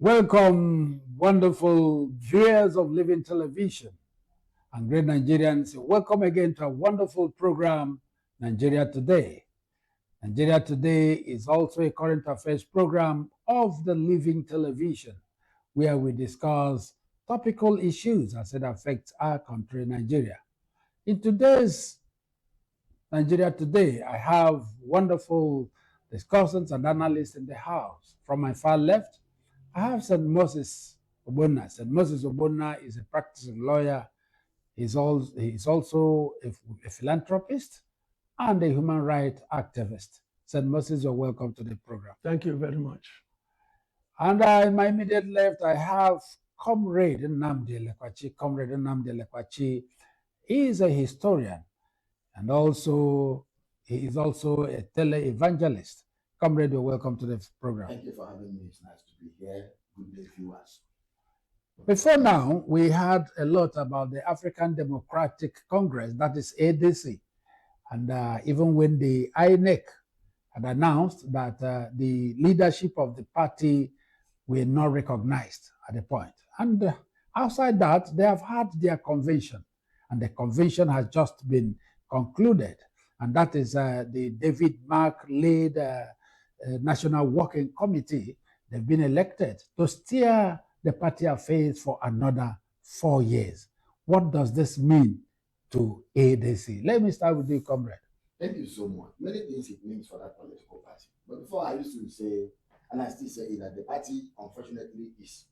Welcome, wonderful viewers of Living Television and great Nigerians. Welcome again to a wonderful program, Nigeria Today. Nigeria Today is also a current affairs program of the Living Television, where we discuss topical issues as it affects our country, Nigeria. In today's Nigeria Today, I have wonderful discussants and analysts in the house. From my far left, I have St. Moses Ogbonna. St. Moses Ogbonna is a practicing lawyer. He's also a philanthropist and a human rights activist. St. Moses, you're welcome to the program. Thank you very much. And in my immediate left, I have Comrade Nnamdi Elekwachi. Comrade Nnamdi Elekwachi is a historian, and he is also a tele-evangelist. Comrade, you're welcome to the program. Thank you for having me. It's nice to be here. Good day, viewers. Before now, we had a lot about the African Democratic Congress, that is ADC. And even when the INEC had announced that the leadership of the party were not recognized at the point. And outside that, they have had their convention. And the convention has just been concluded. And that is the David Mark-led National Working Committee. They've been elected to steer the party affairs for another 4 years. What does this mean to ADC? Let me start with you, comrade. Thank you so much. Many things it means for that political party. But before, I used to say, and I still say, that the party, unfortunately, is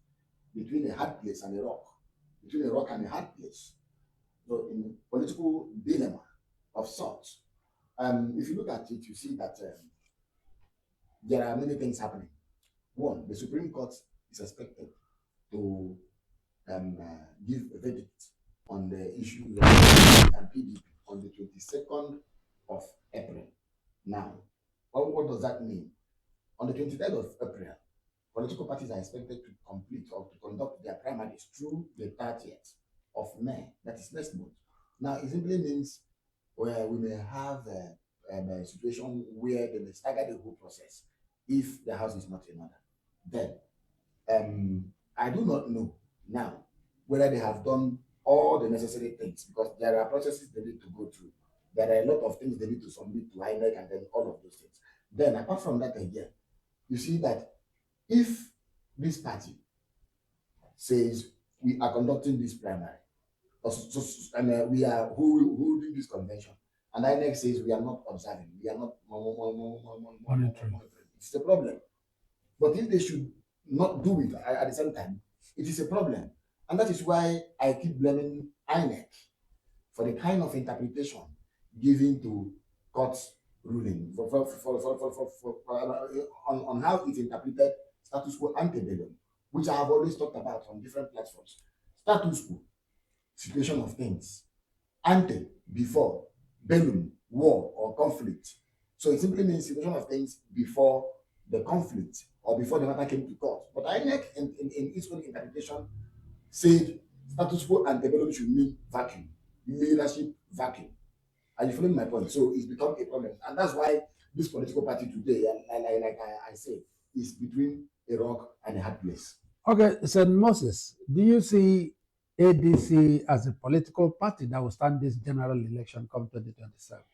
between a hard place and a rock. Between a rock and a hard place. So in political dilemma of sorts. If you look at it, you see that there are many things happening. One, the Supreme Court is expected to give a verdict on the issue of PDP on the 22nd of April. Now, what does that mean? On the 23rd of April, political parties are expected to complete or to conduct their primaries through the 30th of May. That is next month. Now, it simply means where we may have a situation where they may stagger the whole process if the House is not in order. Then, I do not know now whether they have done all the necessary things, because there are processes they need to go through. There are a lot of things they need to submit to INEC and then all of those things. Then, apart from that again, you see that if this party says we are conducting this primary, and we are holding this convention, and INEC says we are not observing, we are not monitoring, it's a problem. But if they should not do it at the same time, it is a problem. And that is why I keep blaming INEC for the kind of interpretation given to court's ruling on how it interpreted status quo ante bellum, which I have always talked about on different platforms. Status quo, situation of things. Ante, before. Bellum, war or conflict. So it simply means situation of things before the conflict or before the matter came to court. But INEC, in its own interpretation, said status quo ante bellum should mean vacuum, leadership vacuum. Are you following my point? So it's become a problem. And that's why this political party today, like I say, is between a rock and a hard place. Okay, St. Moses, do you see ADC as a political party that will stand this general election come 2027?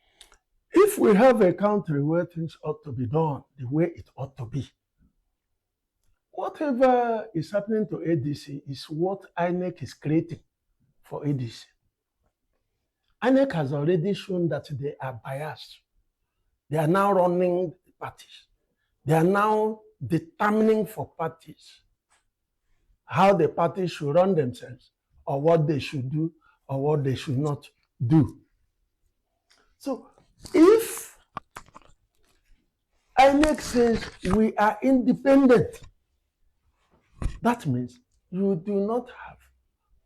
If we have a country where things ought to be done the way it ought to be, whatever is happening to ADC is what INEC is creating for ADC. INEC has already shown that they are biased. They are now running parties. They are now determining for parties how the parties should run themselves, or what they should do, or what they should not do. So if INEC says we are independent, that means you do not have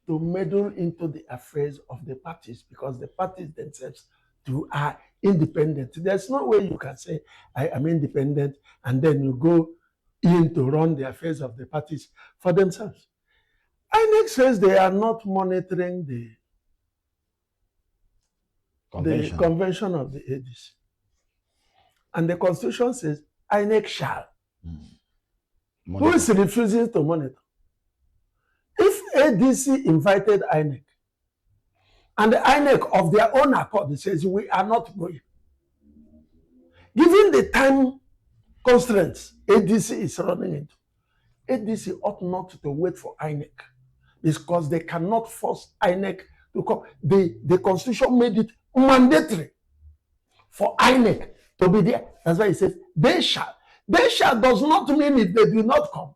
to meddle into the affairs of the parties, because the parties themselves too are independent. There's no way you can say, I am independent, and then you go in to run the affairs of the parties for themselves. INEC says they are not monitoring the convention of the ADC. And the Constitution says INEC shall. who is refusing to monitor? If ADC invited INEC, and the INEC of their own accord says we are not going, given the time constraints ADC is running into, ADC ought not to wait for INEC because they cannot force INEC to come. The constitution made it mandatory for INEC to be there. That's why it says they shall. They shall does not mean if they do not come,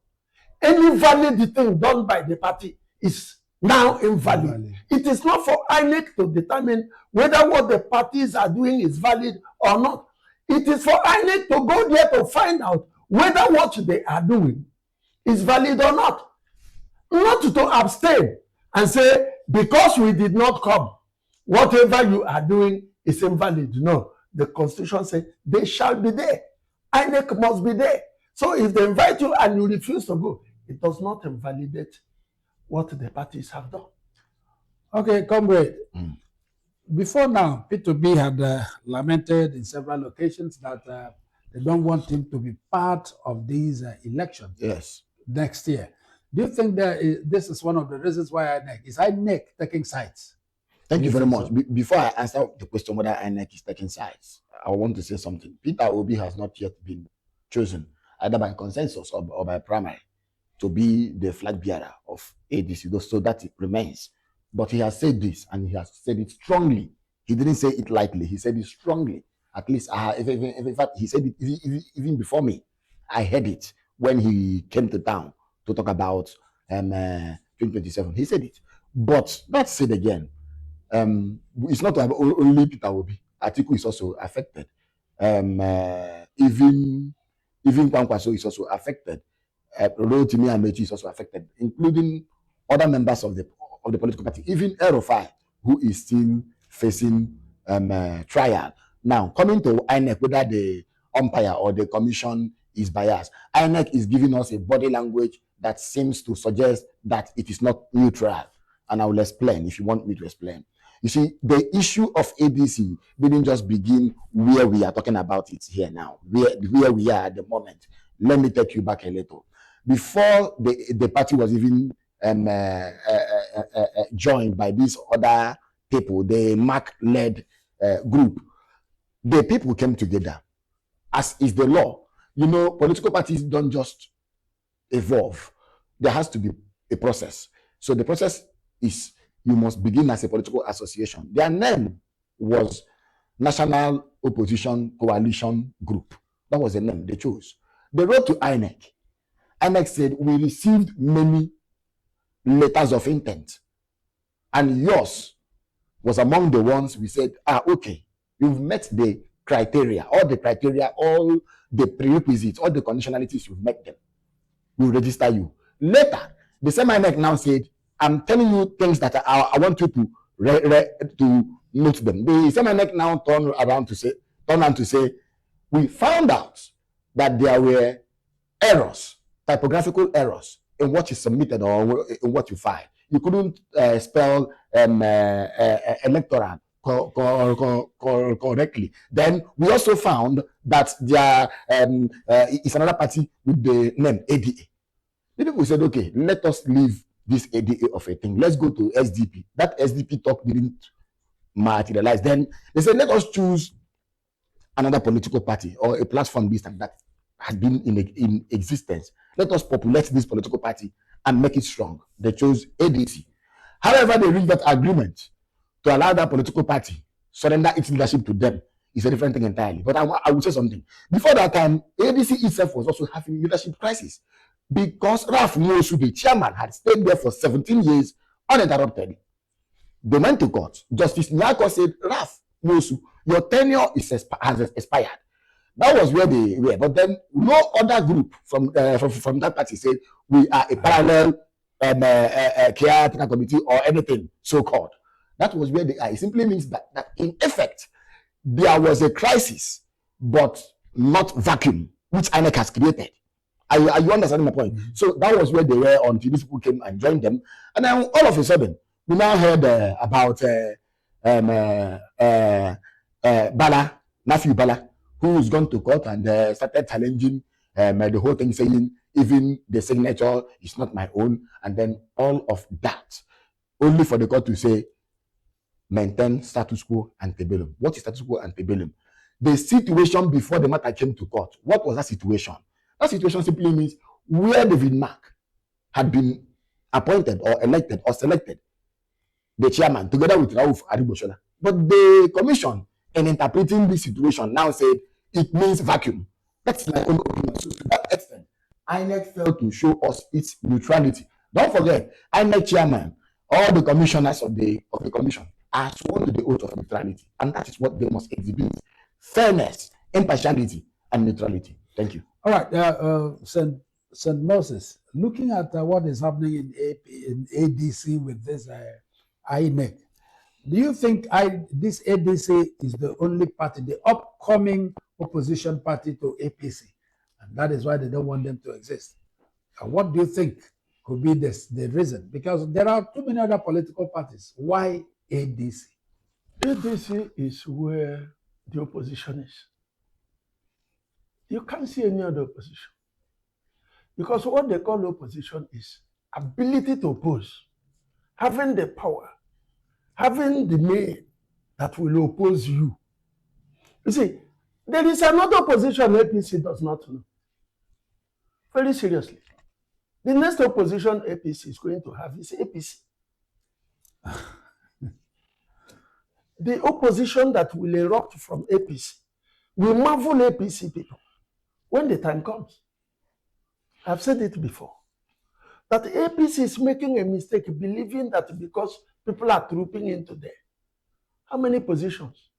any valid thing done by the party is now invalid. It is not for INEC to determine whether what the parties are doing is valid or not. It is for INEC to go there to find out whether what they are doing is valid or not. Not to abstain and say, because we did not come, whatever you are doing is invalid. No, the constitution says they shall be there. INEC must be there. So if they invite you and you refuse to go, it does not invalidate what the parties have done. Okay, comrade. Before now, P2B had lamented in several occasions that they don't want him to be part of these elections next year. Do you think that this is one of the reasons why INEC taking sides? Thank you very much. Before I answer the question whether INEC is taking sides, I want to say something. Peter Obi has not yet been chosen, either by consensus or by primary, to be the flag bearer of ADC, so that it remains. But he has said this, and he has said it strongly. He didn't say it lightly. He said it strongly. At least, in fact, he said it even before me. I heard it when he came to town to talk about 2027. He said it. But let's say it again. It's not only Peter Obi. Atiku is also affected. Even Kwankwaso is also affected. Rotimi Amechi is also affected, including other members of the political party, even El-Rufai, who is still facing trial. Now, coming to INEC, whether the umpire or the commission is biased, INEC is giving us a body language that seems to suggest that it is not neutral. And I will explain if you want me to explain. You see, the issue of ADC didn't just begin where we are talking about it here now, where we are at the moment. Let me take you back a little. Before the party was even joined by these other people, the Mark-led group, the people came together, as is the law. You know, political parties don't just evolve. There has to be a process. So the process is, you must begin as a political association. Their name was National Opposition Coalition Group. That was the name they chose. They wrote to INEC. INEC said, we received many letters of intent, and yours was among the ones we said, okay, you've met the criteria, all the prerequisites, all the conditionalities, you've met them. We'll register you. Later, the same INEC now said, I'm telling you things that I want you to note them. The same INEC now turned around to say, we found out that there were errors, typographical errors in what is submitted or in what you file. You couldn't spell electoral correctly. Then we also found that there is another party with the name ADA. The people said, okay, let us leave this ADA of a thing. Let's go to SDP. That SDP talk didn't materialize. Then they said, let us choose another political party or a platform this and that had been in existence. Let us populate this political party and make it strong. They chose ADC. However, they reached that agreement to allow that political party surrender its leadership to them. It's a different thing entirely. But I would say something. Before that time, ADC itself was also having leadership crisis because Ralph Nwosu, the chairman, had stayed there for 17 years uninterrupted. They went to court. Justice Nyako said, Ralph Nwosu, your tenure has expired. That was where they were. But then no other group from that party said, we are a parallel caretaker committee or anything so-called. That was where they are. It simply means that in effect, there was a crisis, but not vacuum, which INEC has created. Are you understanding my point? So that was where they were until these people came and joined them. And then all of a sudden, we now heard about Bala, Nafi Bala, who is gone to court and started challenging the whole thing, saying even the signature is not my own, and then all of that, only for the court to say, maintain status quo ante bellum. What is status quo ante bellum? The situation before the matter came to court, what was that situation? That situation simply means where David Mark had been appointed or elected or selected the chairman together with Rauf Ariboshola. But the commission, in interpreting this situation, now said it means vacuum. That's my own opinion. So to that extent, INEC failed to show us its neutrality. Don't forget, INEC chairman, all the commissioners of the commission are sworn to the oath of neutrality, and that is what they must exhibit: fairness, impartiality, and neutrality. Thank you. All right, St. Moses, looking at what is happening in ADC with this INEC, do you think this ADC is the only party, the upcoming opposition party to APC, and that is why they don't want them to exist? And what do you think could be the reason? Because there are too many other political parties. Why ADC? ADC is where the opposition is. You can't see any other opposition. Because what they call opposition is ability to oppose, having the power, having the name that will oppose you. You see, there is another opposition APC does not know. Very seriously. The next opposition APC is going to have is APC. The opposition that will erupt from APC will marvel APC people when the time comes. I've said it before, that APC is making a mistake believing that because people are trooping into there. How many positions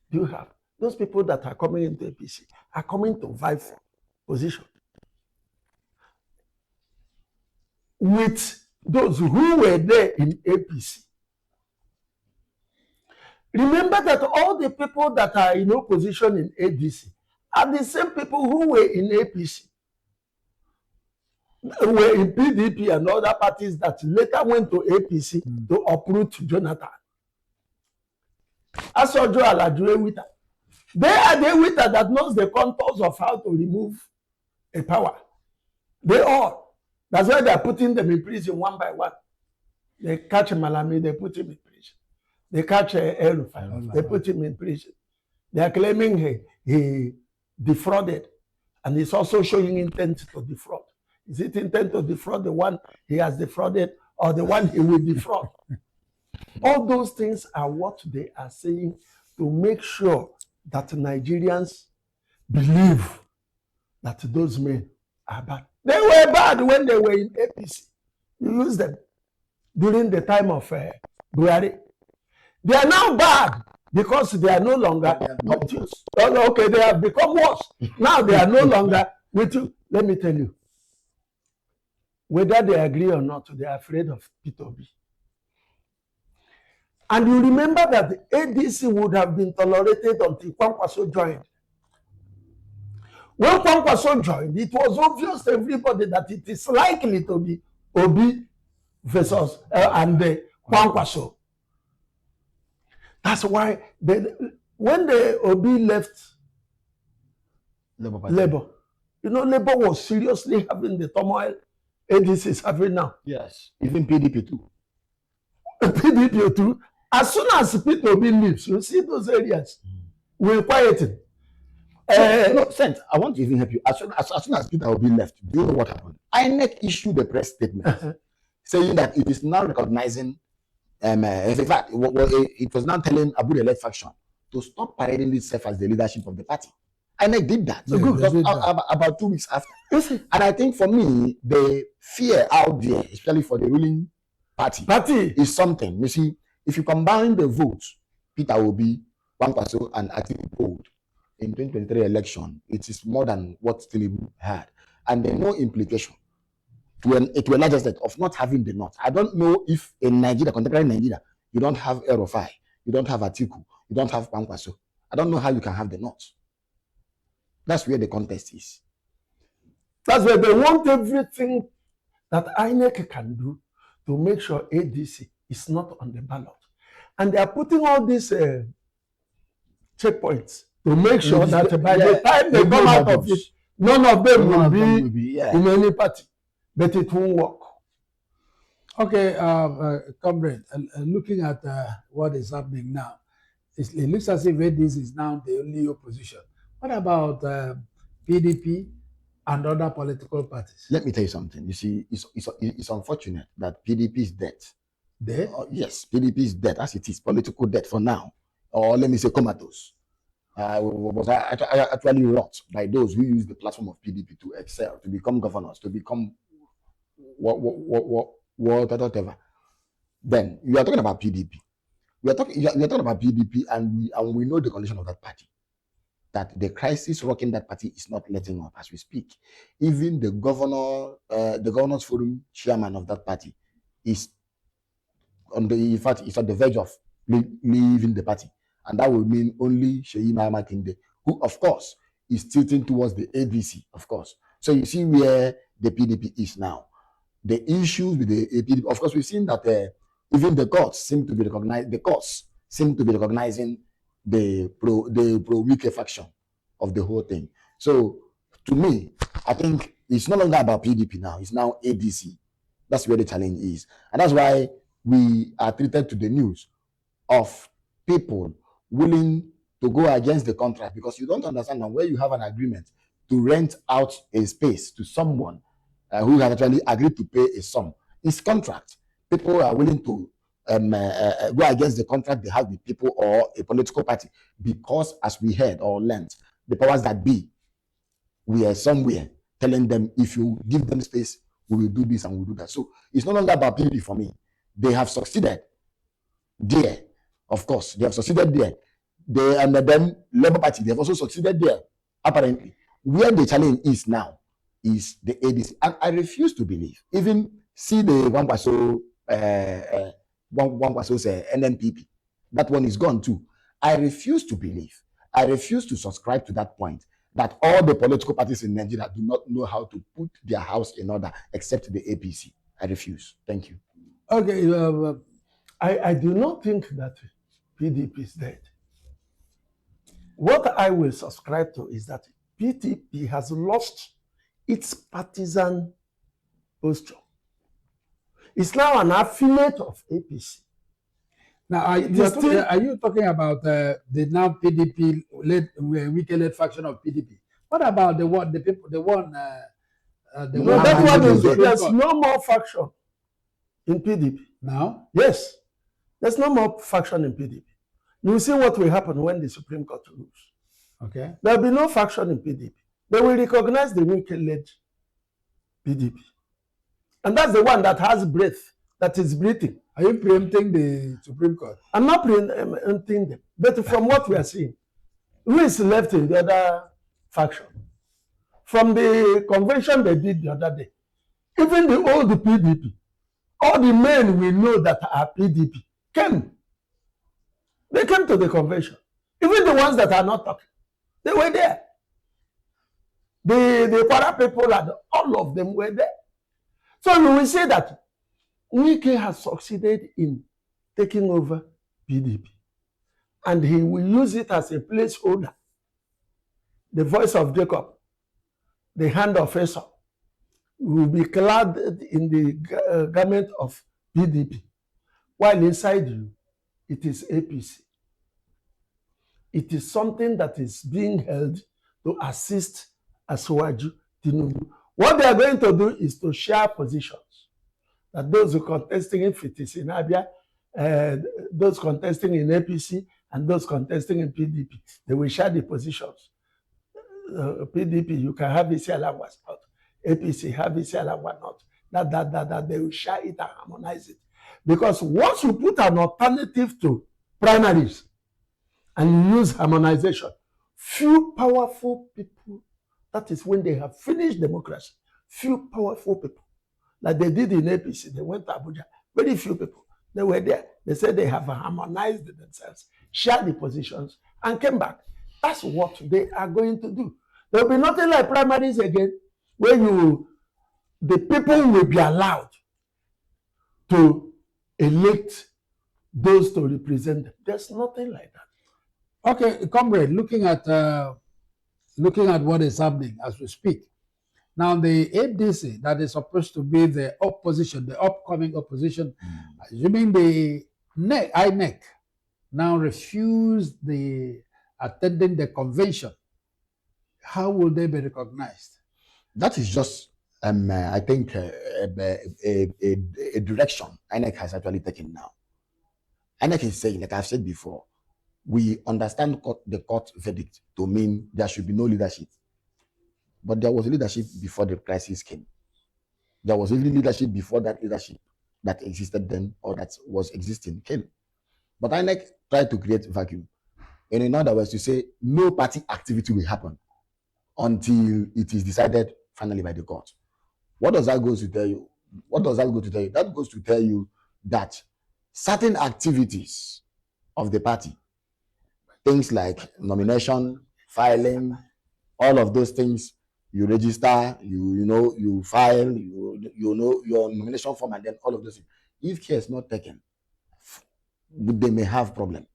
do you have? Those people that are coming into APC are coming to vie for position with those who were there in APC. Remember that all the people that are in opposition in ADC are the same people who were in APC, were in PDP and other parties that later went to APC to uproot Jonathan. Asojo Alaju Ewita. They are the Ewita that knows the contours of how to remove a power. They all. That's why they are putting them in prison one by one. They catch Malami, they put him in prison. They catch El-Rufai, they put him in prison. They are claiming he defrauded, and he's also showing intent to defraud. Is it intent to defraud the one he has defrauded or the one he will defraud? All those things are what they are saying to make sure that Nigerians believe that those men are bad. They were bad when they were in APC. You use them during the time of Buhari. They are now bad because they are no longer with you. Okay, they have become worse. Now they are no longer with you. Let me tell you, whether they agree or not, they are afraid of Peter Obi. And you remember that the ADC would have been tolerated until Kwankwaso joined. When Kwankwaso joined, it was obvious to everybody that it is likely to be Obi versus Kwankwaso. That's why when the Obi left Labour, you know, Labour was seriously having the turmoil ADC is having now. Yes, even PDP too. PDP too. As soon as Peter Obi leaves, you see those areas will quieten. No, Sent, I want to even help you. As soon as Peter Obi left, do you know what happened? INEC issued a press statement saying that it is now recognizing, in fact, it was now telling Abu the led faction to stop parading itself as the leadership of the party. INEC did that. So about 2 weeks after. And I think for me, the fear out there, especially for the ruling party is something. You see, if you combine the votes, Peter Obi, Kwankwaso, and Atiku polled in 2023 election, it is more than what Tinubu had. And there's no implication to a large extent of not having the North. I don't know if in Nigeria, contemporary Nigeria, you don't have El-Rufai, you don't have Atiku, you don't have Kwankwaso. I don't know how you can have the North. That's where the contest is. That's where they want everything that INEC can do to make sure ADC is not on the ballot. And they are putting all these checkpoints to make sure that by the time they come out of it, None of them None will of them be will be, yeah. in any party, but it won't work. Okay, comrade, looking at what is happening now, it looks as if this is now the only opposition. What about PDP and other political parties? Let me tell you something. You see, it's unfortunate that PDP is dead. Dead? Yes, PDP is dead as it is, political death for now. Or let me say comatose. Was actually wrought by those who use the platform of PDP to excel, to become governors, to become whatever. Then you are talking about PDP. You are talking about PDP, and we know the condition of that party. That the crisis rocking that party is not letting up as we speak. Even the governors forum chairman of that party is in fact, it's on the verge of leaving the party. And that will mean only Sheyi Makinde, who, of course, is tilting towards the ADC, of course. So you see where the PDP is now. The issues with the PDP, of course, we've seen that even the courts seem to be recognizing the pro-Wike faction of the whole thing. So to me, I think it's no longer about PDP now. It's now ADC. That's where the challenge is. And that's why we are treated to the news of people willing to go against the contract, because you don't understand now where you have an agreement to rent out a space to someone who has actually agreed to pay a sum. It's contract. People are willing to go against the contract they have with people or a political party because, as we heard or learned, the powers that be were somewhere telling them, if you give them space, we will do this and we will do that. So it's no longer about PDP for me. They have succeeded there. Of course, they have succeeded there. And then Labour Party, they have also succeeded there, apparently. Where the challenge is now is the ADC. And I refuse to believe, even see the Kwaso's NNPP, that one is gone too. I refuse to believe, I refuse to subscribe to that point, that all the political parties in Nigeria do not know how to put their house in order except the APC. I refuse. Thank you. Okay. I do not think that PDP is dead. What I will subscribe to is that PDP has lost its partisan posture. It's now an affiliate of APC. Now, are you talking about the now PDP Wike-led faction of PDP? What about the one? There's no more faction in PDP now. Yes, there's no more faction in PDP. You will see what will happen when the Supreme Court rules. Okay. There will be no faction in PDP. They will recognize the Wike-led PDP. And that's the one that has breath, that is breathing. Are you preempting the Supreme Court? I'm not preempting them. But from what we are seeing, who is left in the other faction? From the convention they did the other day, even the old PDP, all the men we know that are PDP came. They came to the convention. Even the ones that are not talking, they were there. The Kwara people and all of them were there. So you will see that Wike has succeeded in taking over PDP. And he will use it as a placeholder. The voice of Jacob, the hand of Esau, will be clad in the garment of PDP, while inside you, it is APC. It is something that is being held to assist Asiwaju Tinubu. What they are going to do is to share positions. That those who are contesting, if it is in Abia, those contesting in APC, and those contesting in PDP, they will share the positions. PDP, you can have Isiala was not. APC, have Isiala was not. That they will share it and harmonize it. Because once you put an alternative to primaries and you use harmonization, few powerful people, that is when they have finished democracy, few powerful people, like they did in APC, they went to Abuja, very few people, they were there. They said they have harmonized themselves, shared the positions, and came back. That's what they are going to do. There will be nothing like primaries again, where the people will be allowed to elect those to represent them. There's nothing like that. Okay, comrade, looking at looking at what is happening as we speak. Now, the ADC that is supposed to be the opposition, the upcoming opposition, assuming the INEC now refuse the attending the convention, how will they be recognized? That is just, I think, a direction INEC has actually taken now. INEC is saying, like I've said before, we understand the court verdict to mean there should be no leadership. But there was leadership before the crisis came. There was really leadership before that leadership that existed then or that was existing came. But INEC tried to create vacuum. And in other words, to say no party activity will happen until it is decided finally by the court. What does that go to tell you? What does that go to tell you? That goes to tell you that certain activities of the party, things like nomination, filing, all of those things, you register, you file, you know your nomination form, and then all of those things. If care is not taken, they may have problem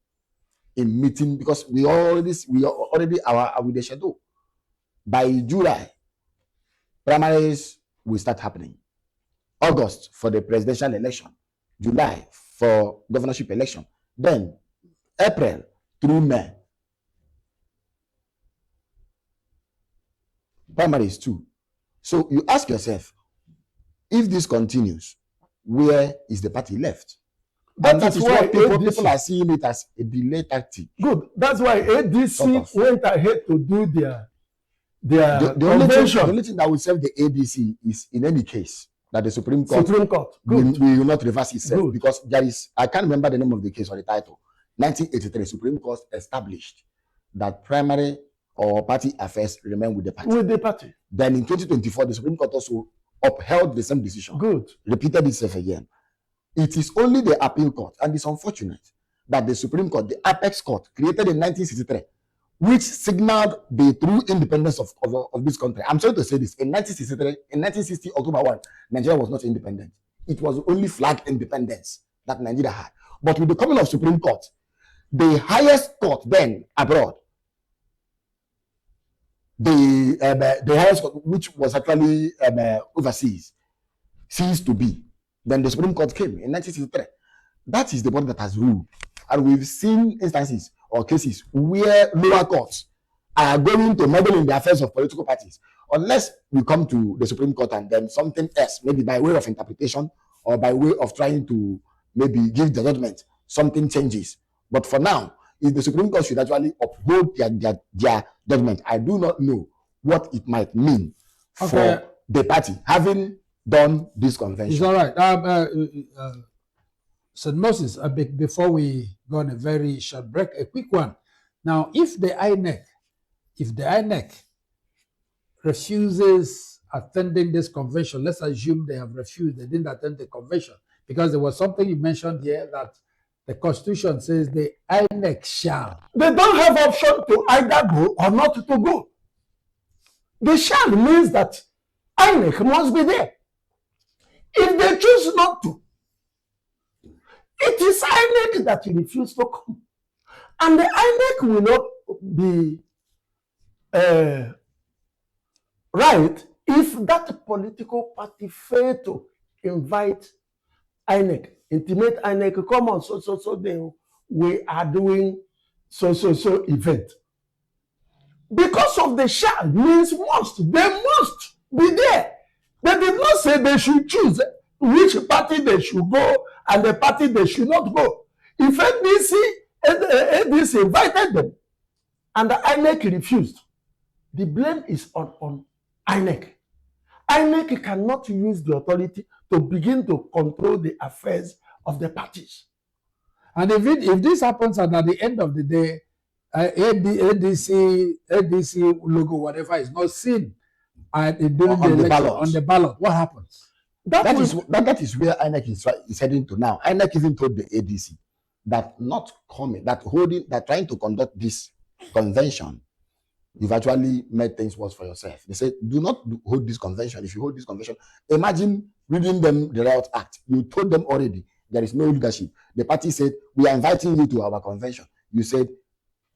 in meeting, because we are already with the schedule. By July, primaries will start happening. August for the presidential election, July for governorship election, then April through May, primaries too. So you ask yourself, if this continues, where is the party left? And that is why people are seeing it as a delay tactic. Good. That's why ADC went ahead to do their the only thing that will save the ADC is, in any case, that the Supreme Court will not reverse itself. Good. Because there is, I can't remember the name of the case or the title. 1983, Supreme Court established that primary or party affairs remain with the party. With the party. Then in 2024, the Supreme Court also upheld the same decision. Good. Repeated itself again. It is only the appeal court, and it's unfortunate that the Supreme Court, the apex court, created in 1963, which signaled the true independence of this country. I'm sorry to say this. In 1963, in 1960, October 1, Nigeria was not independent. It was only flag independence that Nigeria had. But with the coming of Supreme Court, the highest court then abroad, the highest court, which was actually overseas, ceased to be. Then the Supreme Court came in 1963. That is the body that has ruled. And we've seen instances or cases where lower courts are going to meddle in the affairs of political parties, unless we come to the Supreme Court and then something else, maybe by way of interpretation or by way of trying to maybe give the judgment, something changes. But for now, if the Supreme Court should actually uphold their judgment, I do not know what it might mean for the party having done this convention. It's all right. St. Moses, before we go on a very short break, a quick one. Now, if the INEC refuses attending this convention, let's assume they have refused, they didn't attend the convention, because there was something you mentioned here that the Constitution says the INEC shall. They don't have option to either go or not to go. The shall means that INEC must be there. If they choose not to, it is INEC that refuse to come. And the INEC will not be right if that political party fail to invite INEC, intimate INEC, come on, so then we are doing so event. Because of the shall means must, they must be there. They did not say they should choose which party they should go and the party they should not go. If ADC invited them and the INEC refused, the blame is on INEC. INEC cannot use the authority to begin to control the affairs of the parties. And if this happens and at the end of the day, ADC logo, whatever, is not seen during the election, on the ballot, what happens? That is where INEC is heading to now. INEC even told the ADC that not coming, that trying to conduct this convention, you've actually made things worse for yourself. They said, do not hold this convention. If you hold this convention, imagine reading them the Riot Act. You told them already there is no leadership. The party said, we are inviting you to our convention. You said,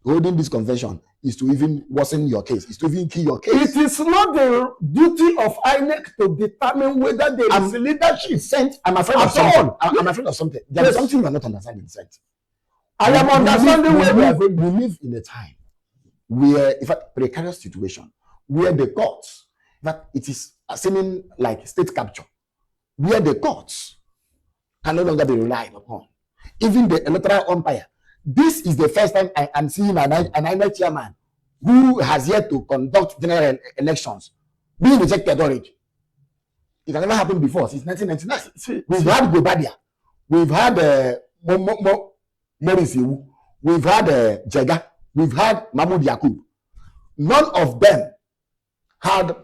holding this convention is to even worsen your case, is to even kill your case. It is not the duty of INEC to determine whether there is leadership. Sent, I'm afraid of something. I'm afraid of something. There is something you are not understanding, Sent. I am understanding where we are going. We live in a time where, in fact, precarious situation, where the courts, in fact, it is seeming like state capture, where the courts can no longer be relied upon. Even the electoral umpire. This is the first time I am seeing an INEC chairman who has yet to conduct general elections being rejected already. It has never happened before since 1999. We've had Gobadia, we've had Maurice Iwu, we've had Jega, we've had Mahmoud Yakub. None of them had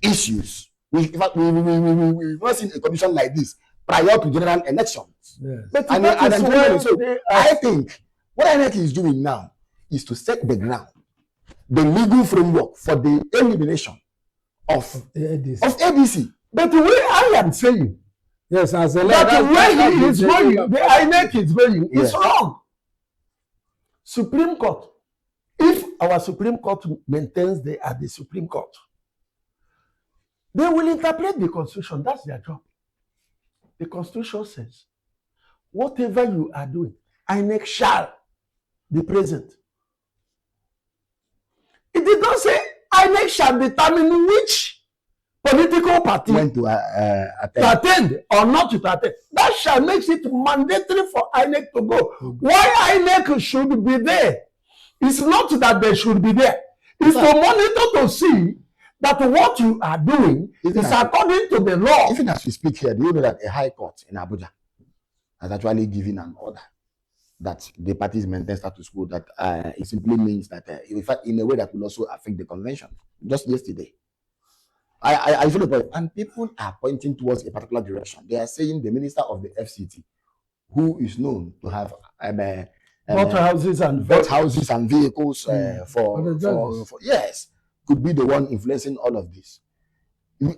issues. We've not seen a commission like this prior to general elections. Yes. But I think what INEC is doing now is to set the ground, the legal framework for the elimination of ADC. But the way I am saying, yes, as a that the way he is going, the INEC is going, is wrong. Supreme Court, if our Supreme Court maintains they are the Supreme Court, they will interpret the Constitution. That's their job. The Constitution says, whatever you are doing, INEC shall be present. It did not say INEC shall determine which political party to attend or not to attend. That shall make it mandatory for INEC to go. Why INEC should be there? It's not that they should be there. It's to monitor to see that what you are doing is according to the law. Even as we speak here, do you know that a high court in Abuja has actually given an order that the parties maintain status quo, that it simply means that, in fact, in a way that will also affect the convention. Just yesterday, I feel the point, and people are pointing towards a particular direction. They are saying the minister of the FCT, who is known to have both houses and vehicles for yes, could be the one influencing all of this.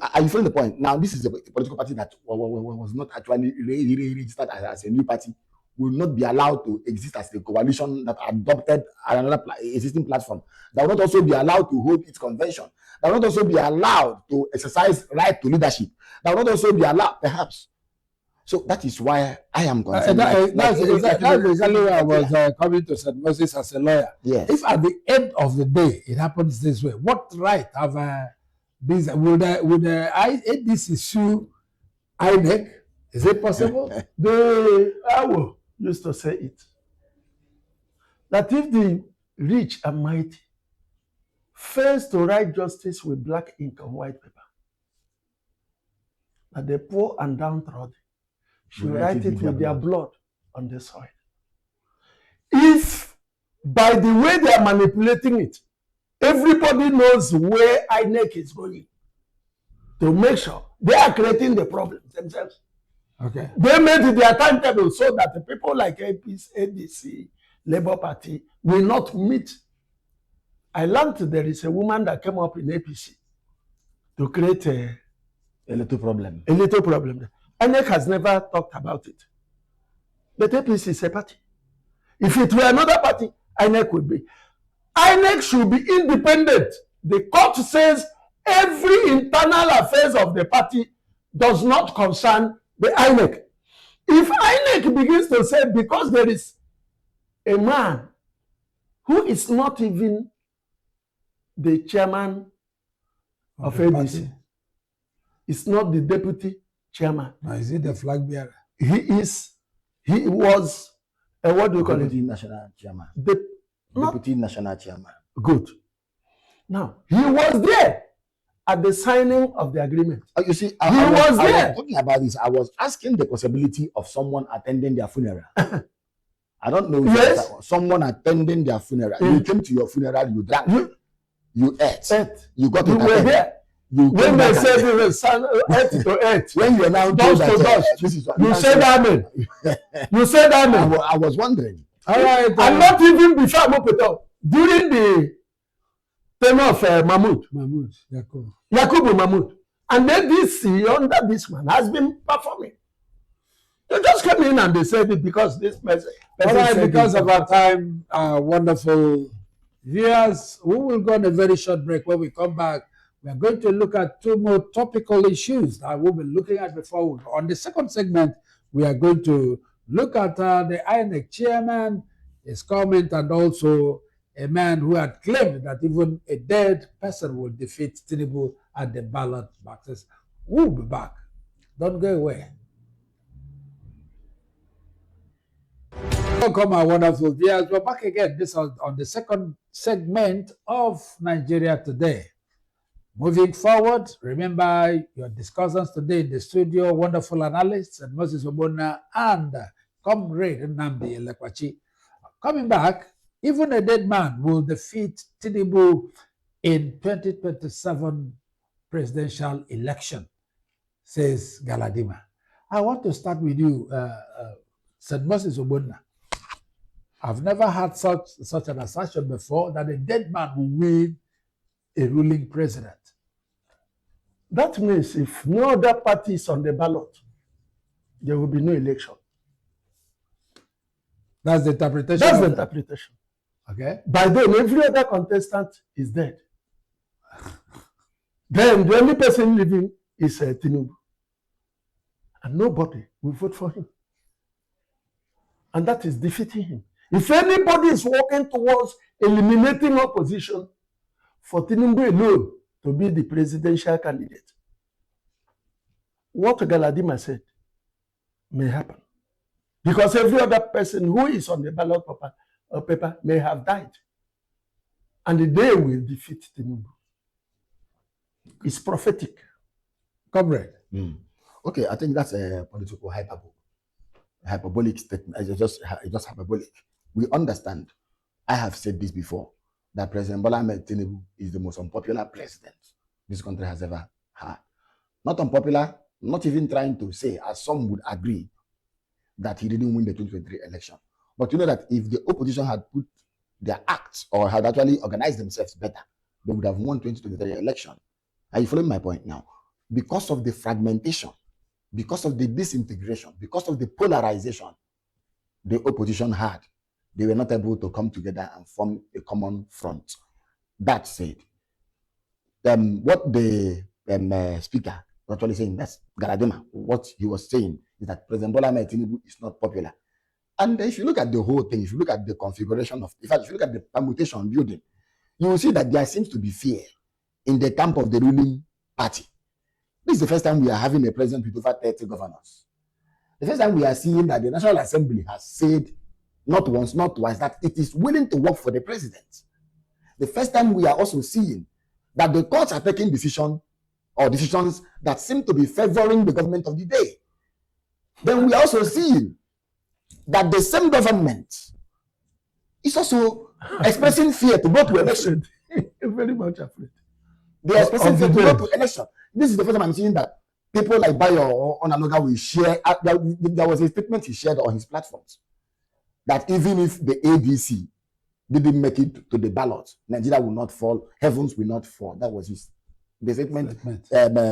I feel the point. Now, this is a political party that was not actually registered as a new party, will not be allowed to exist as a coalition that adopted another existing platform. That will not also be allowed to hold its convention. That will not also be allowed to exercise right to leadership. That will not also be allowed, perhaps. So that is why I am concerned. That's exactly why I was coming to St. Moses as a lawyer. Yes. If at the end of the day it happens this way, what right have these? Would the ADC sue INEC? Is it possible? The Awo used to say it, that if the rich and mighty fails to write justice with black ink on white paper, that the poor and downtrodden should write it with their blood on the soil. If by the way they are manipulating it, everybody knows where INEC is going, to make sure they are creating the problems themselves. Okay. They made their timetable so that the people like ADC, Labour Party, will not meet. I learned there is a woman that came up in APC to create a little problem. INEC has never talked about it. But APC is a party. If it were another party, INEC would be. INEC should be independent. The court says every internal affairs of the party does not concern the INEC. If INEC begins to say, because there is a man who is not even the chairman of ADC, it's not the deputy chairman. Now, is it the flag bearer? He was what do you call Deputy it? National Chairman. Deputy National Chairman. Good. Now, he was there at the signing of the agreement. You see, I was there. Talking about this, I was asking the possibility of someone attending their funeral. I don't know if someone attending their funeral. You came to your funeral, you drank, you ate, you got you were here. When they said it was earth to earth, when you are now dust to dust, you said amen. You said amen. I was wondering. All right, and not even before Mopeto, during the tenure of Yakubu Mahmoud, and then this under this man has been performing. They just came in and they said it because this person all right, because of our time, wonderful Viewers, we will go on a very short break. When we come back, we are going to look at two more topical issues that we'll be looking at before. On the second segment, we are going to look at the INEC chairman, his comment, and also a man who had claimed that even a dead person will defeat Tinubu at the ballot boxes. We'll be back. Don't go away. Welcome, our wonderful viewers. We're back again. This is on the second segment of Nigeria Today. Moving forward, remember your discussions today in the studio, wonderful analysts, and Moses Obona and Comrade Nnamdi Elekwachi. Coming back, even a dead man will defeat Tinubu in 2027 presidential election, says Galadima. I want to start with you, St. Moses Obona. I've never had such an assertion before that a dead man will win a ruling president. That means if no other party is on the ballot, there will be no election. That's the interpretation. That's the interpretation. Okay. By then, every other contestant is dead. Then the only person living is Tinubu. And nobody will vote for him. And that is defeating him. If anybody is working towards eliminating opposition, for Tinubu alone to be the presidential candidate, what Galadima said may happen. Because every other person who is on the ballot paper may have died. And they will defeat Tinubu. It's prophetic. Comrade. Okay, I think that's a political hyperbolic statement. It's just hyperbolic. We understand. I have said this before, that President Bola Ahmed Tinubu is the most unpopular president this country has ever had. Not unpopular, not even trying to say, as some would agree, that he didn't win the 2023 election. But you know that if the opposition had put their acts or had actually organized themselves better, they would have won 2023 election. Are you following my point now? Because of the fragmentation, because of the disintegration, because of the polarization the opposition had, they were not able to come together and form a common front. That said, what the speaker was actually saying, that's Galadima, what he was saying is that President Bola Ahmed Tinubu is not popular. And if you look at the whole thing, if you look at the configuration of, in fact, if you look at the permutation building, you will see that there seems to be fear in the camp of the ruling party. This is the first time we are having a president with over 30 governors. The first time we are seeing that the National Assembly has said, not once, not twice, that it is willing to work for the president. The first time we are also seeing that the courts are taking decisions that seem to be favoring the government of the day. Then we are also seeing that the same government is also expressing fear to go to election. Very much afraid. They are expressing fear to go to election. This is the first time I'm seeing that people like Bayo or Onanuga will share. There was a statement he shared on his platforms that even if the ADC didn't make it to the ballot, Nigeria will not fall, heavens will not fall. That was the statement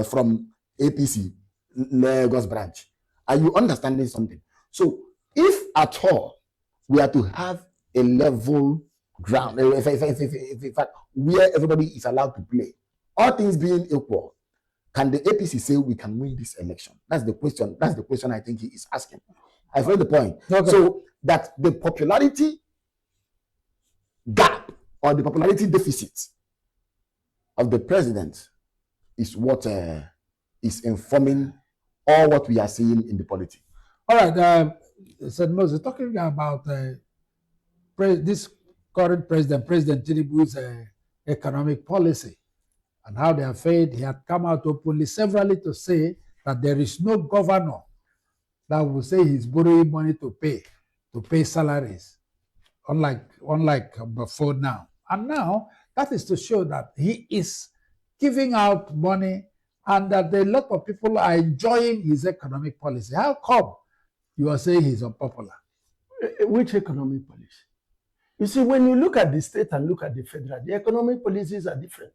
from APC, Lagos branch. Are you understanding something? So if at all we are to have a level ground, in fact, where everybody is allowed to play, all things being equal, can the APC say we can win this election? That's the question. That's the question I think he is asking. I've heard the point. Okay. So that the popularity gap or the popularity deficit of the president is what is informing all what we are seeing in the politics. All right, St. Moses, talking about this current President Tinubu's economic policy and how they have failed. He had come out openly severally to say that there is no governor that will say he's borrowing money to pay salaries, unlike before now. And now that is to show that he is giving out money and that a lot of people are enjoying his economic policy. How come you are saying he's unpopular? Which economic policy? You see, when you look at the state and look at the federal, the economic policies are different.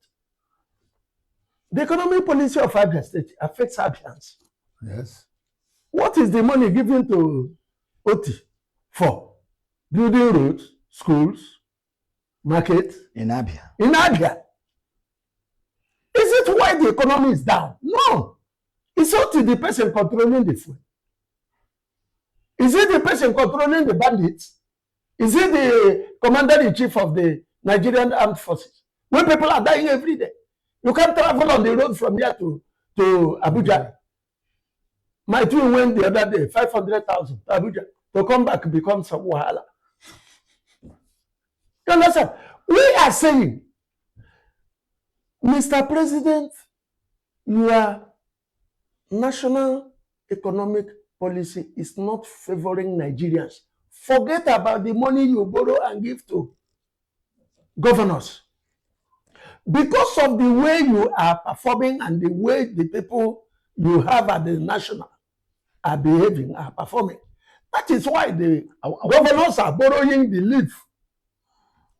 The economic policy of Abia State affects Abians. Yes. What is the money given to OT for? Building roads, schools, market In Abia. in Abia. Is it why the economy is down? No. It's up to the person controlling the food. Is it the person controlling the bandits? Is it the commander-in-chief of the Nigerian Armed Forces? When people are dying every day, you can't travel on the road from here to Abuja. My twin went the other day, 500,000 to Abuja. To come back becomes some wahala. You understand? We are saying, Mr. President, your national economic policy is not favoring Nigerians. Forget about the money you borrow and give to governors. Because of the way you are performing and the way the people you have at the national are behaving, are performing, that is why the governors are borrowing the leaf.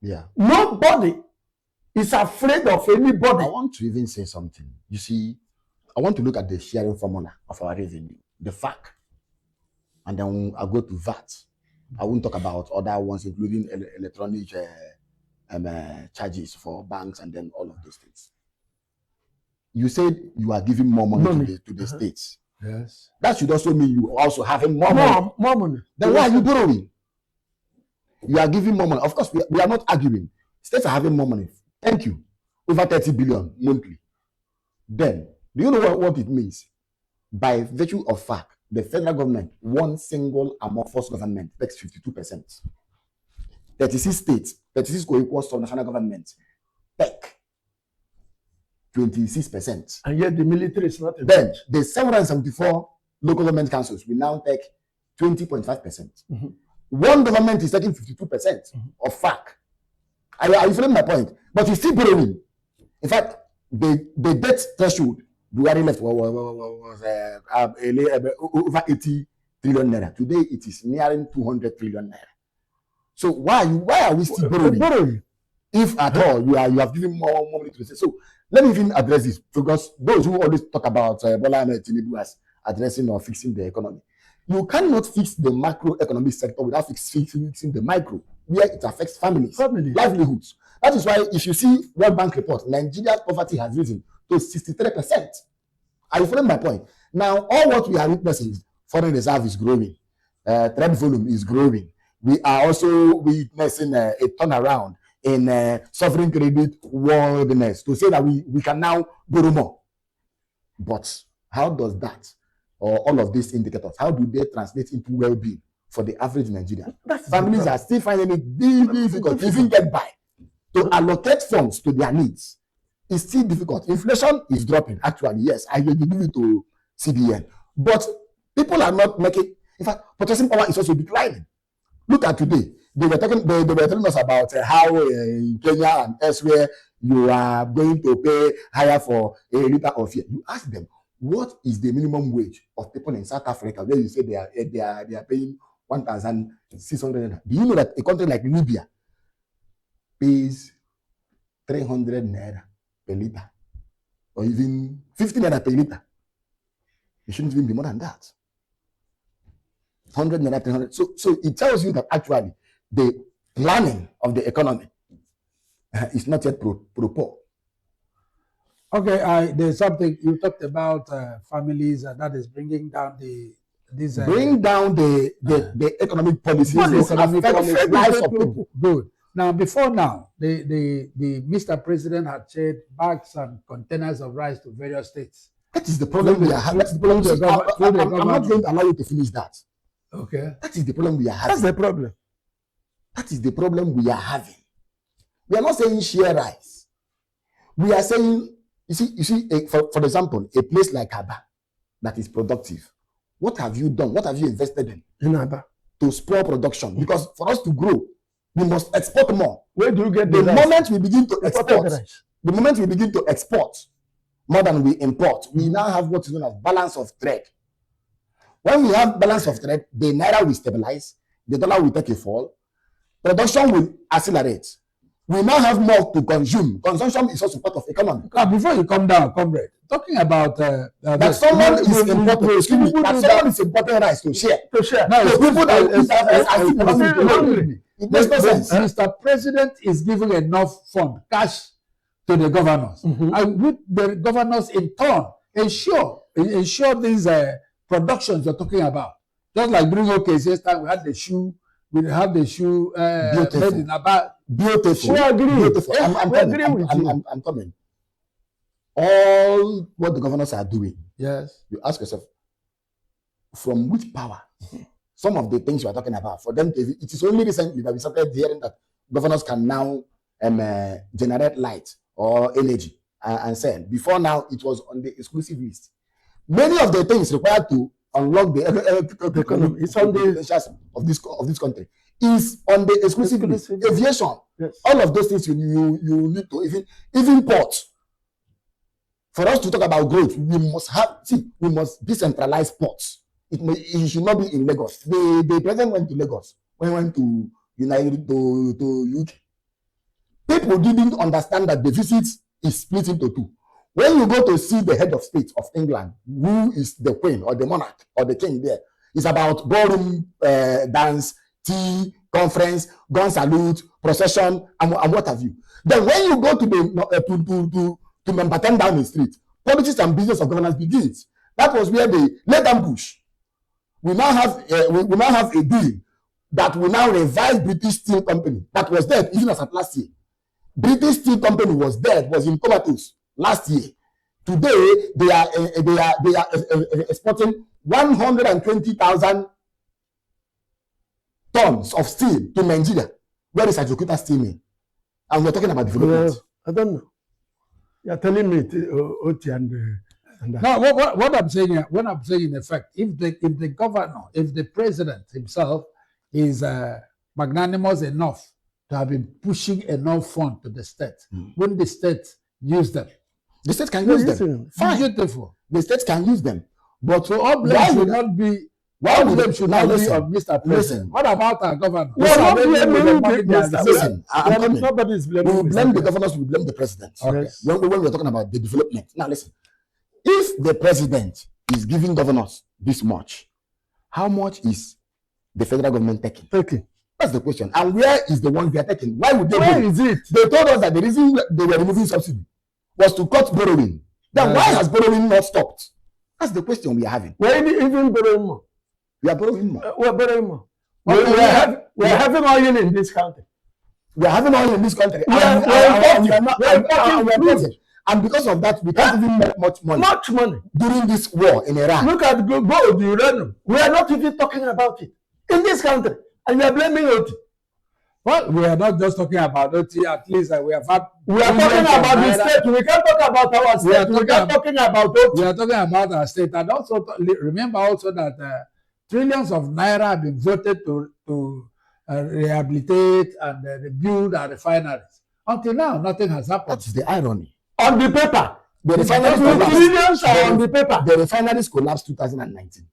Yeah. Nobody is afraid of anybody. I want to even say something. You see, I want to look at the sharing formula of our revenue, the FAC, and then I'll go to VAT. I won't talk about other ones, including electronic charges for banks and then all of those things. You said you are giving more money to the states. Yes. That should also mean you also having more money. More money. Then why are you borrowing? You are giving more money. Of course, we are not arguing. States are having more money. Thank you. Over 30 billion monthly. Then, do you know what it means? By virtue of fact, the federal government, one single amorphous government, takes 52%. 36 states, 36 co-equals to national government, take 26%. And yet the military is not. Then, the 774 local government councils will now take 20.5%. Mm-hmm. One government is taking 52% of FAC. Are you feeling my point? But you're still borrowing. In fact, the debt threshold Buhari left was over 80 trillion naira. Today it is nearing 200 trillion naira. So why are we still borrowing? If at all you have given more money to the state. So let me even address this, because those who always talk about Bola Ahmed Tinubu as addressing or fixing the economy. You cannot fix the macroeconomic sector without fixing the micro, where it affects families, livelihoods. That is why if you see World Bank report, Nigeria's poverty has risen to 63%. Are you following my point? Now, all what we are witnessing is foreign reserve is growing, trade volume is growing. We are also witnessing a turnaround in sovereign credit worldliness to say that we can now borrow more. But how does that, or all of these indicators, how do they translate into well-being for the average Nigerian? Families are still finding it difficult to even get by, to allocate funds to their needs. It's still difficult. Inflation is dropping, actually, yes. I will give it to CBN. But people are not making, in fact, purchasing power is also declining. Look at today. They were telling us about how in Kenya and elsewhere you are going to pay higher for a liter of fuel. You ask them, what is the minimum wage of people in South Africa where you say they are paying 1,600? Do you know that a country like Libya pays 300 naira per liter, or even 50 naira per liter? It shouldn't even be more than that. 100 naira, 300. So it tells you that actually the planning of the economy is not yet proper. Okay, there's something you talked about families, and that is bringing down the economic policies, the lives of people. Good. Now, before now, the Mr. President had shared bags and containers of rice to various states. That is the problem we are having. That's the problem. I'm not going to allow you to finish that. Okay. That is the problem we are having. That's the problem. That is the problem we are having. We are not saying share rice. We are saying, you see, for example, a place like Aba that is productive. What have you done? What have you invested in Aba to spur production? Because for us to grow, we must export more. Where do you get the moment we begin to export? The moment we begin to export more than we import, we now have what is known as balance of trade. When we have balance of trade, the naira will stabilize, the dollar will take a fall, production will accelerate. We now have more to consume. Consumption is also part of economy. Before you come down, comrade, talking about that someone is important. Excuse me. That someone is important rice to share. To share. No, so people that It makes no sense. Mr. President is giving enough fund, cash, to the governors. And with the governors in turn ensure these productions you're talking about. Just like during OKC's time, we have the shoe made in Aba. Beautiful. We agree. Beautiful. Yeah, I'm coming. All what the governors are doing, Yes. you ask yourself, from which power? Some of the things you are talking about, for them, it is only recently that we started hearing that governors can now generate light or energy and sell. Before now, it was on the exclusive list. Many of the things required to unlock the economy, it's on the potentials of this country, is on the exclusive list. Aviation, Yes. all of those things you need to even ports. For us to talk about growth, we must decentralize ports. It should not be in Lagos. The president went to Lagos when he went to UK. People didn't understand that the visit is split into two. When you go to see the head of state of England, who is the queen or the monarch or the king there, it's about ballroom dance, tea, conference, gun salute, procession, and what have you. Then when you go to the to number 10 Downing Street, politics and business of governance begins. That was where they let them push. We now have a deal that will now revive British Steel Company that was dead even as of last year. British Steel Company was dead, was in comatose last year. Today they are exporting 120,000 tons of steel to Nigeria. Where is Ajokuta Steel Mill? And we're talking about development. I don't know. You're telling me Oti and No, what I'm saying here, when I'm saying in effect, if the governor, if the president himself is magnanimous enough to have been pushing enough fund to the state, when the state use them, the state can use them. Fine. Beautiful. The state can use them. But So all blame should not be. Why All would blame they should now not be listen? on Mr. President. Listen. What about our governor? We are not blaming Listen, I'm coming. Nobody is We blaming will blame the governors, we blame the president. Okay. Yes. When we're talking about the development. Now listen, if the president is giving governors this much, how much is the federal government taking? Taking. That's the question. And where is the one they are taking? Why would they Where do it? is it? They told us that the reason they were removing subsidy was to cut borrowing. Then why has borrowing not stopped? That's the question we are having. We're even borrowing more. We are borrowing more. We're borrowing more. Okay, We're having oil in this country. We are having oil in this country. We are importing. And because of that, we can't even make much money. Much money. During this war in Iran. Look at gold, uranium. We are not even talking about it in this country. And you are blaming Oti. Well, we are not just talking about OT. At least we have had. We are talking about the state. We can't talk about our state. We are talking about Oti. We are talking about our state, and also remember also that trillions of naira have been voted to rehabilitate and rebuild our refineries. Until now, nothing has happened. That is the irony. On the paper. The refineries Trillions are on the paper. The refineries collapsed 2019.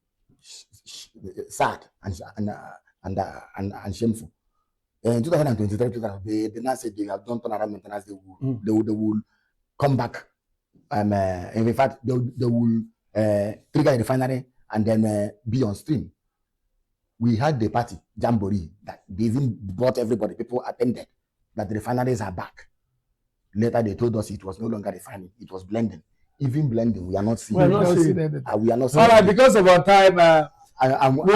Sad and shameful. In 2023, they now said they have done turnaround maintenance. They will come back. In fact, they will trigger a refinery and then be on stream. We had the party jamboree that they even brought everybody. People attended that the refineries are back. Later, they told us it was no longer refining; it was blending. Even blending, we are not seeing. We are not seeing anything. We are not seeing. All right, because of our time, we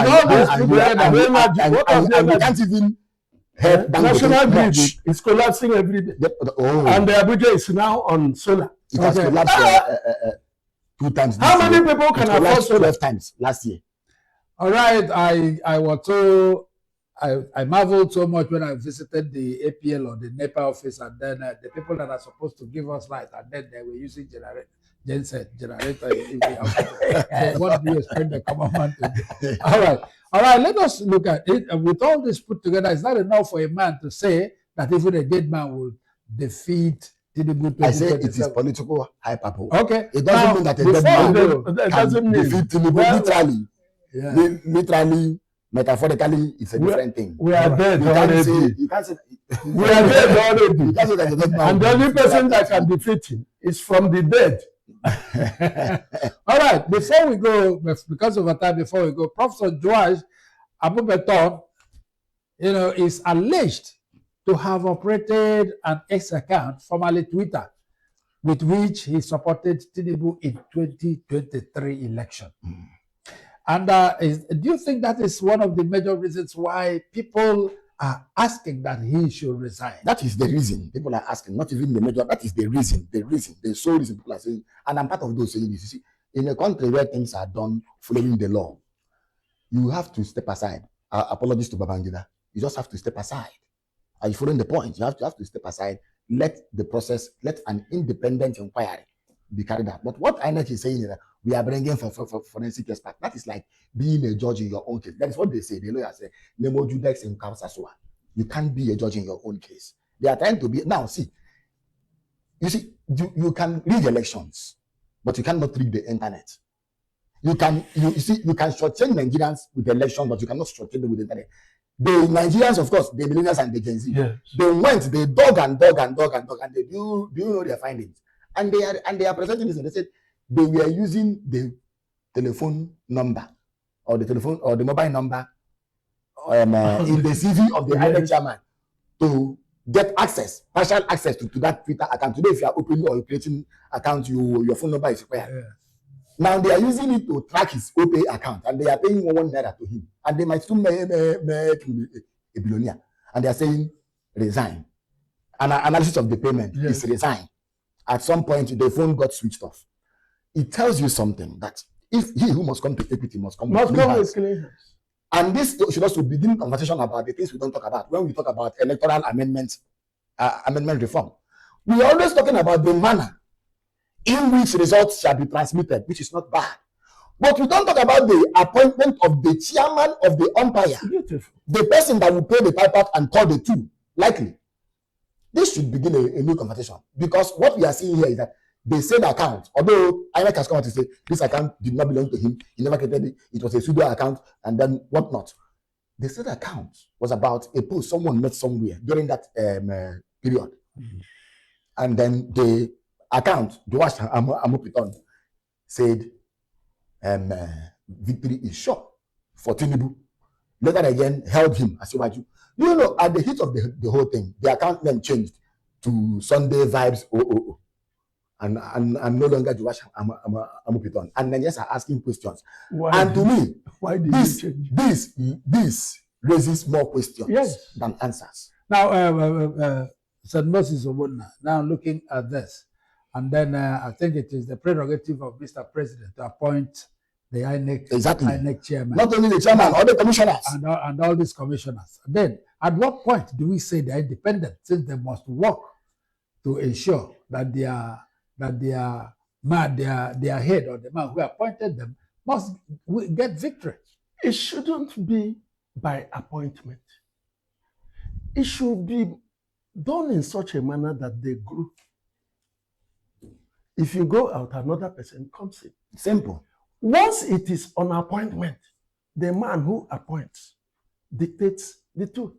can't even help national grid is collapsing every day. And the Abuja is now on solar. It has collapsed 2 times. How many people can afford solar? 12 times last year. All right, I was so I marveled so much when I visited the APL or the NEPA office, and then the people that are supposed to give us light, and then they were using generator. What do you expect the common man to do? All right. Let us look at it. With all this put together, it's not enough for a man to say that even a dead man will defeat Tinubu. I say it is political hyperbole. Okay. It doesn't mean that a dead man can defeat Tinubu. Literally, metaphorically, it's a different thing. We are dead already. You can't say we are dead already. You can't say that a dead man. And the only person that can defeat him is from the dead. All right, before we go, because of our time, before we go, Professor George Abubeton is alleged to have operated an X account, formerly Twitter, with which he supported Tinubu in 2023 election. And do you think that is one of the major reasons why people are asking that he should resign? That is the reason people are asking, not even the major. That is the reason, the sole reason people are saying. And I'm part of those saying this. You see, in a country where things are done following the law, you have to step aside. Apologies to Babangida. You just have to step aside. Are you following the point? You have to step aside. Let the process, let an independent inquiry be carried out. But what INEC is saying is that we are bringing for forensic expert. That is like being a judge in your own case. That is what they say. The lawyer say, Nemo judex in causa sua. You can't be a judge in your own case. They are trying to be. Now, see, you can read elections, but you cannot read the internet. You can shortchange Nigerians with elections, but you cannot shortchange them with the internet. The Nigerians, of course, the millennials and the Gen Z, Yes. they dug and they do you know their findings? And they are presenting this, and they said they were using the telephone number or the mobile number in the CV of the INEC chairman to get partial access to that Twitter account. Today, if you are opening or creating account, your phone number is required. Yeah. Now they are using it to track his OPay account, and they are paying 1 naira to him, and they might still make him a billionaire. And they are saying resign. An analysis of the payment is resign. At some point, the phone got switched off. It tells you something that if he who must come to equity must come with clean hands. And this should also begin conversation about the things we don't talk about when we talk about electoral amendment reform. We are always talking about the manner in which results shall be transmitted, which is not bad. But we don't talk about the appointment of the chairman of the umpire. Beautiful. The person that will pay the pipe out and call the two, likely. This should begin a new conversation, because what we are seeing here is that the said account, although INEC has come out to say this account did not belong to him, he never created it, it was a pseudo account, and then whatnot. The said account was about a post someone made somewhere during that period. And then the account, Joash Amopiton, said victory is sure for Tinubu. Later again, held him as Iwaju. You know, at the heat of the whole thing, the account name changed to Sunday Vibes 000. And no longer Joash Amopiton. And Nigerians are asking questions. And to me, why did this you change? This raises more questions than answers. Now, St. Moses Obunna, now looking at this, and then I think it is the prerogative of Mr. President to appoint the INEC chairman. Not only the chairman, all the commissioners. And all these commissioners. Then, at what point do we say they are independent, since they must work to ensure that their head or the man who appointed them must get victory? It shouldn't be by appointment. It should be done in such a manner that they group. If you go out, another person comes in. Simple. Once it is on appointment, the man who appoints dictates the two.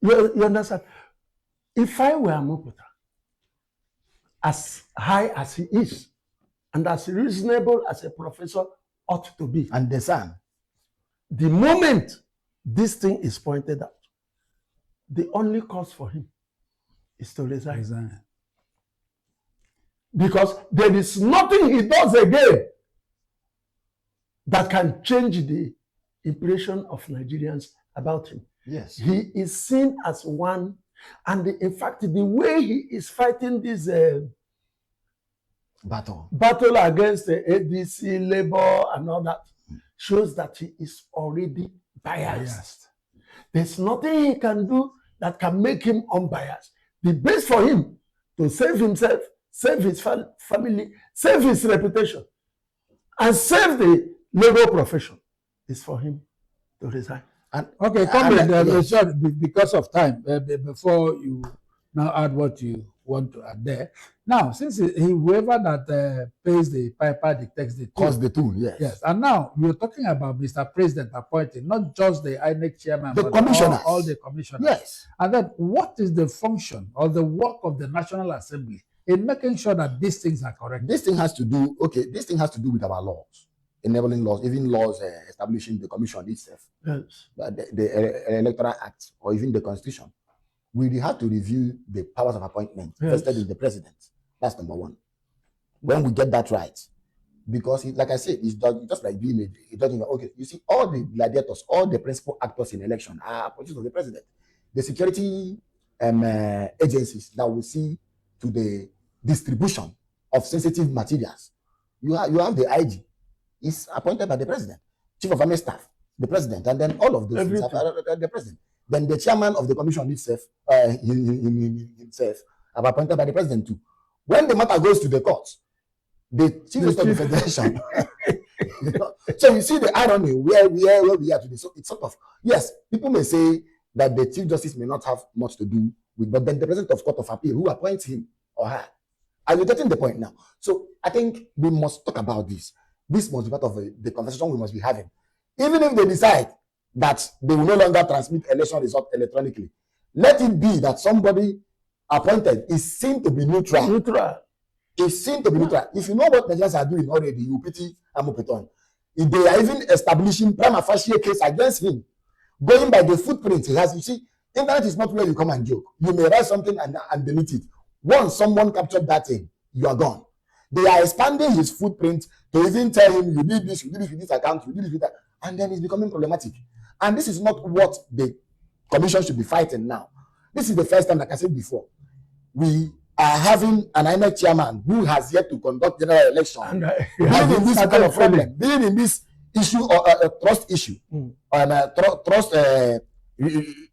You understand? If I were Muputa, as high as he is, and as reasonable as a professor ought to be, and the son, the moment this thing is pointed out, the only cause for him is to resign. Because there is nothing he does again that can change the impression of Nigerians about him. Yes. He is seen as one, and in fact, the way he is fighting this battle against the ADC, Labour, and all that shows that he is already biased. There's nothing he can do that can make him unbiased. The best for him to save himself, save his family, save his reputation, and save the legal profession is for him to resign. And okay, comrade, because of time, before you now add what you want to add there. Now, since whoever that pays the piper dictates the tune. Cause the tune, yes. Yes, and now you're talking about Mr. President appointing not just the INEC chairman, the but commissioners. all the commissioners. Yes. And then what is the function or the work of the National Assembly in making sure that these things are correct? This thing has to do with our laws. enabling laws, even laws establishing the commission itself, Yes. the Electoral Act, or even the Constitution, we have to review the powers of appointment Yes. vested in the president. That's number one. When we get that right, because like I said, it's just like being a judge. Okay, you see, all the gladiators, all the principal actors in election are appointed of the president. The security agencies that will see to the distribution of sensitive materials. You have the IG, is appointed by the president, chief of army staff, the president, and then all of those things are the president. Then the chairman of the commission itself, himself, are appointed by the president too. When the matter goes to the courts, the chief of the federation. So you see the irony where we are today. So it's sort of, yes, people may say that the chief justice may not have much to do with, but then the president of court of appeal who appoints him or her. Are you getting the point now? So I think we must talk about this. This must be part of the conversation we must be having. Even if they decide that they will no longer transmit election results electronically, let it be that somebody appointed is seen to be neutral. Is seen to be neutral. If you know what Nigerians are doing already, you pity Amopeton. If they are even establishing prima facie case against him, going by the footprint he has. You see, internet is not where you come and joke. You may write something and delete it. Once someone captured that thing, you are gone. They are expanding his footprint to even tell him, you did this, you did this with this account, you did this with that, and then it's becoming problematic. And this is not what the commission should be fighting now. This is the first time, like I said before, we are having an INEC chairman who has yet to conduct general election, dealing in this kind of problem, dealing in this issue or trust issue, trust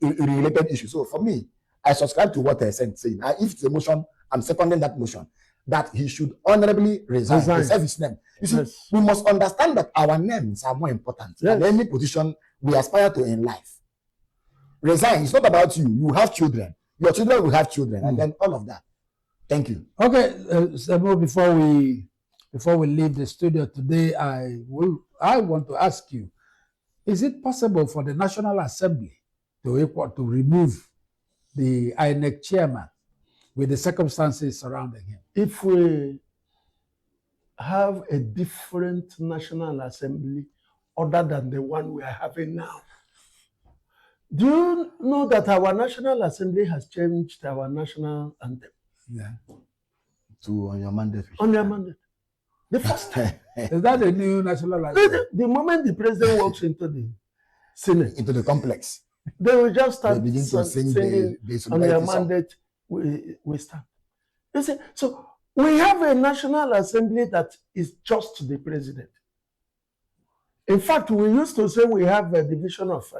related issue. So for me, I subscribe to what saying. If it's a motion, I'm seconding that motion, that he should honorably resign. Preserve his name. You see, we must understand that our names are more important than any position we aspire to in life. Resign. It's not about you. You have children. Your children will have children, and then all of that. Thank you. Okay, Sebo, before we leave the studio today, I want to ask you: is it possible for the National Assembly to remove the INEC chairman with the circumstances surrounding him? If we have a different National Assembly other than the one we are having now, do you know that our National Assembly has changed our national anthem? Yeah. To on your mandate. On your mandate. The first time. Is that a new National Assembly? The moment the president walks into the Senate, into the complex, they will just start begin to sing the on their mandate. We start. You see, so we have a National Assembly that is just the president. In fact, we used to say we have a division of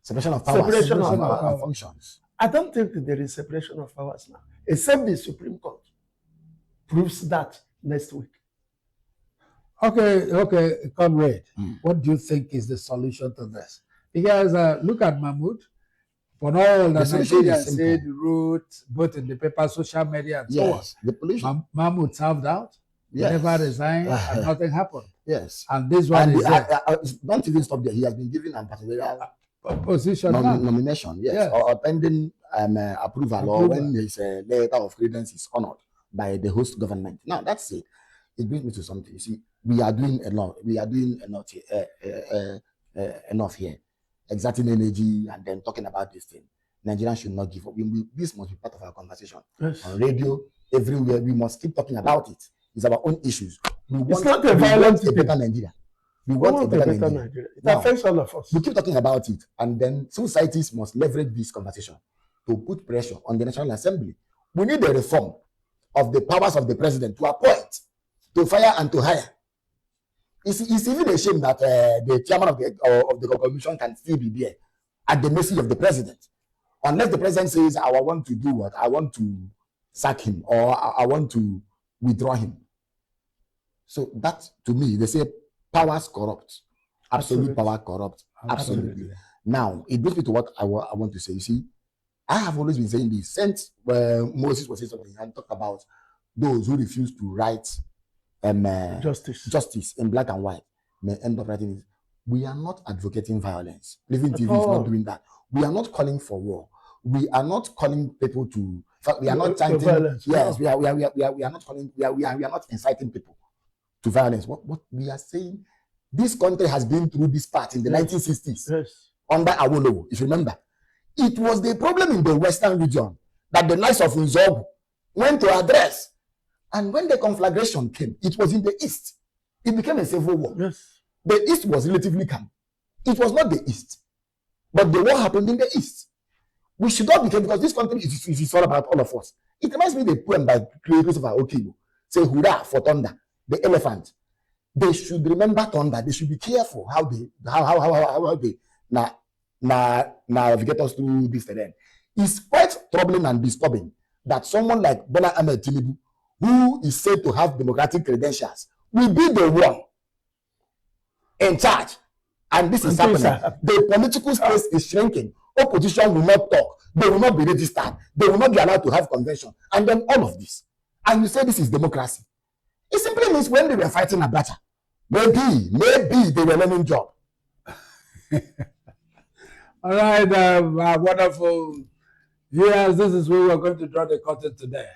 separation of powers, separation of our functions. I don't think there is separation of powers now, except the Supreme Court proves that next week. Okay, comrade. What do you think is the solution to this? Because look at Mahmoud. For all that Nigeria said, wrote both in the paper, social media, and so on. The pollution. Mahmoud served out. He never resigned, and nothing happened. Yes. And this one is don't even stop there. He has been given a particular position nomination, yes, or pending approval, or when his letter of credence is honored by the host government. Now that's it. It brings me to something. You see, we are doing enough. We are doing enough here, exerting energy and then talking about this thing. Nigerians should not give up. This must be part of our conversation on radio, everywhere. We must keep talking about it. It's our own issues. It's not a violent a better Nigeria. We want a better Nigeria. It affects all of us. We keep talking about it, and then societies must leverage this conversation to put pressure on the National Assembly. We need a reform of the powers of the president to appoint, to fire, and to hire. It's even a shame that the chairman of the commission can still be there at the mercy of the president, unless the president says, "I want to do what? I want to sack him, or I want to withdraw him." So that, to me, they say powers corrupt. Absolute power corrupt. Absolutely. Now, it brings me to what I want to say. You see, I have always been saying this. Since Moses was saying something and talked about those who refuse to write justice in black and white may end up writing it. We are not advocating violence. Living TV is not doing that. We are not calling for war. We are not calling people to. In fact, we are not chanting. Violence. Yes, we are not calling. We are not inciting people to violence. What we are saying This country has been through this part in the 1960s under Awolowo, if you remember. It was the problem in the Western region that the Knights of Nzogu went to address. And when the conflagration came, it was in the East. It became a civil war. The East was relatively calm. It was not the East. But the war happened in the East. We should not become, because this country is all about all of us. It reminds me of the poem by Christopher Okibo. Say, hurrah for thunder, the elephant. They should remember thunder. They should be careful how they navigate us through this terrain. It's quite troubling and disturbing that someone like Bola Ahmed Tinubu, who is said to have democratic credentials, will be the one in charge. And this is happening. The political space is shrinking. Opposition will not talk. They will not be registered. They will not be allowed to have convention. And then all of this. And you say this is democracy. It simply means when they were fighting Abacha, maybe they were learning job. All right, wonderful viewers, this is where we're going to draw the curtain today.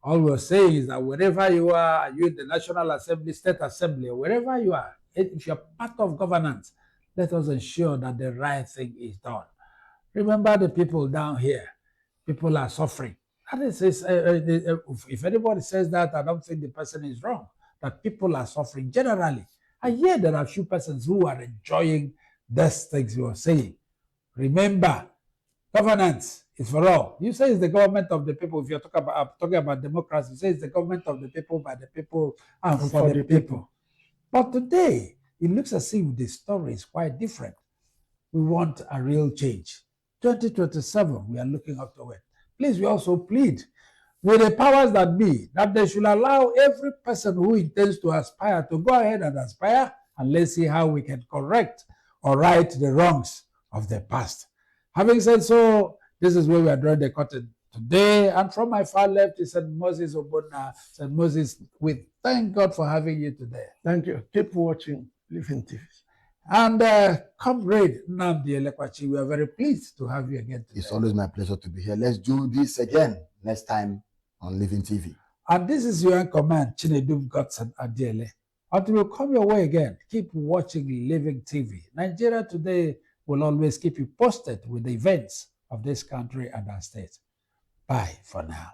All we're saying is that wherever you are in the National Assembly, State Assembly, or wherever you are, if you're part of governance, let us ensure that the right thing is done. Remember the people down here. People are suffering. That is, if anybody says that, I don't think the person is wrong. That people are suffering generally. And yet there are few persons who are enjoying these things you are saying. Remember, governance is for all. You say it's the government of the people. If you're talking about democracy, you say it's the government of the people, by the people, and for the people. But today, it looks as if the story is quite different. We want a real change. 2027, we are looking up to it. Please, we also plead with the powers that be that they should allow every person who intends to aspire to go ahead and aspire, and let's see how we can correct or right the wrongs of the past. Having said so, this is where we are drawing the curtain today. And from my far left is St. Moses Obona. St. Moses, we thank God for having you today. Thank you. Keep watching Living TV. And Comrade Nnamdi Elekwachi, we are very pleased to have you again today. It's always my pleasure to be here. Let's do this again next time on Living TV. And this is your command, Chinedum Godson Adiele. Until we come your way again, keep watching Living TV. Nigeria Today will always keep you posted with the events of this country and our state. Bye for now.